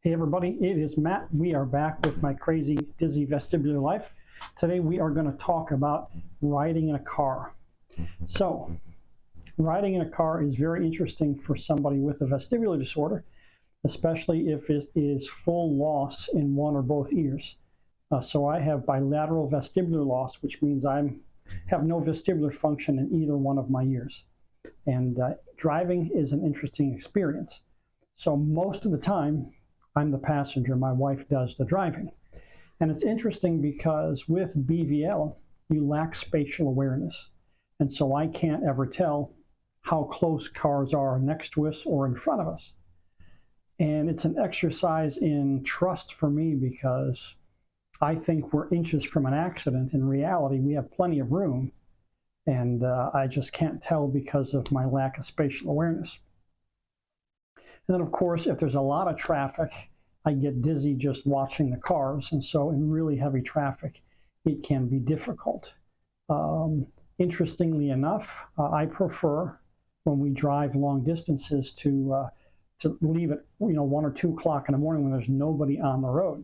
Hey everybody, it is Matt. We are back with my crazy, dizzy vestibular life. Today we are going to talk about riding in a car. So, riding in a car is very interesting for somebody with a vestibular disorder, especially if it is full loss in one or both ears. So I have bilateral vestibular loss, which means I have no vestibular function in either one of my ears. And driving is an interesting experience. So most of the time, I'm the passenger. My wife does the driving. And it's interesting because with BVL, you lack spatial awareness. And so I can't ever tell how close cars are next to us or in front of us. And it's an exercise in trust for me because I think we're inches from an accident. In reality, we have plenty of room. And I just can't tell because of my lack of spatial awareness. And then, of course, if there's a lot of traffic, I get dizzy just watching the cars. And so in really heavy traffic, it can be difficult. Interestingly enough, I prefer when we drive long distances to leave at 1 or 2 o'clock in the morning when there's nobody on the road.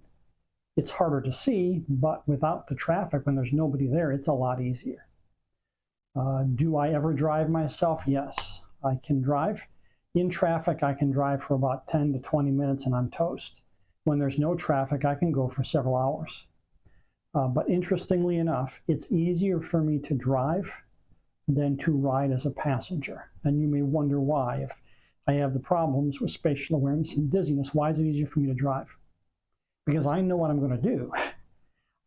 It's harder to see, but without the traffic, when there's nobody there, it's a lot easier. Do I ever drive myself? Yes, I can drive. In traffic, I can drive for about 10 to 20 minutes and I'm toast. When there's no traffic, I can go for several hours. But interestingly enough, it's easier for me to drive than to ride as a passenger. And you may wonder why. If I have the problems with spatial awareness and dizziness, why is it easier for me to drive? Because I know what I'm going to do.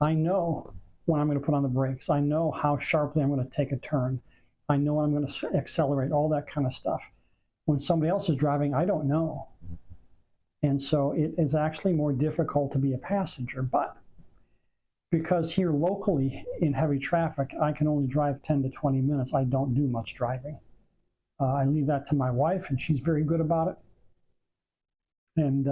I know when I'm going to put on the brakes. I know how sharply I'm going to take a turn. I know when I'm going to accelerate, all that kind of stuff. When somebody else is driving, I don't know. And so it is actually more difficult to be a passenger. But because here locally in heavy traffic, I can only drive 10 to 20 minutes, I don't do much driving. I leave that to my wife, and she's very good about it. And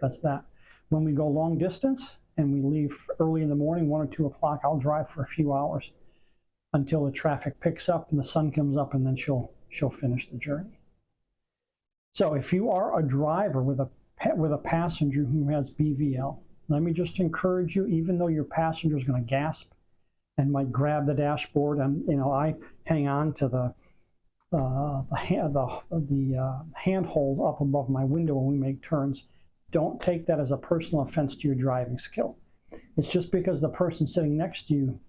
that's that. When we go long distance and we leave early in the morning, 1 or 2 o'clock, I'll drive for a few hours until the traffic picks up and the sun comes up, and then she'll finish the journey. So if you are a driver with a passenger who has BVL, let me just encourage you, even though your passenger is going to gasp and might grab the dashboard, and I hang on to the handhold up above my window when we make turns. Don't take that as a personal offense to your driving skill. It's just because the person sitting next to you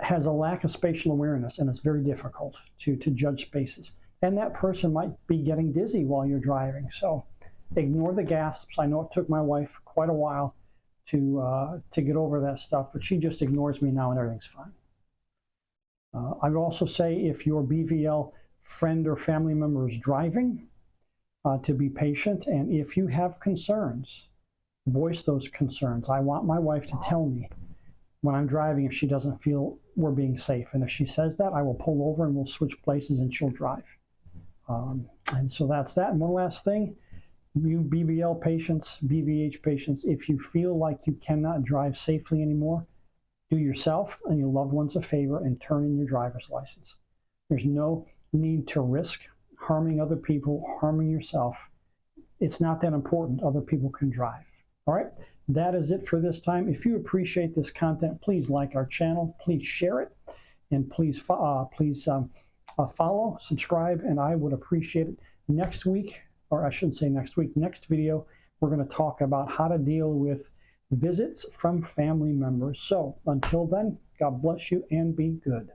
has a lack of spatial awareness, and it's very difficult to judge spaces. And that person might be getting dizzy while you're driving. So ignore the gasps. I know it took my wife quite a while to get over that stuff, but she just ignores me now and everything's fine. I would also say if your BVL friend or family member is driving, to be patient. And if you have concerns, voice those concerns. I want my wife to tell me when I'm driving if she doesn't feel we're being safe. And if she says that, I will pull over and we'll switch places and she'll drive. And so that's that. And one last thing, you BVL patients, BVH patients, if you feel like you cannot drive safely anymore, do yourself and your loved ones a favor and turn in your driver's license. There's no need to risk harming other people, harming yourself. It's not that important. Other people can drive. All right, that is it for this time. If you appreciate this content, please like our channel, please share it, and please follow, subscribe, and I would appreciate it. Next week, or I shouldn't say next week, next video, we're going to talk about how to deal with visits from family members. So until then, God bless you and be good.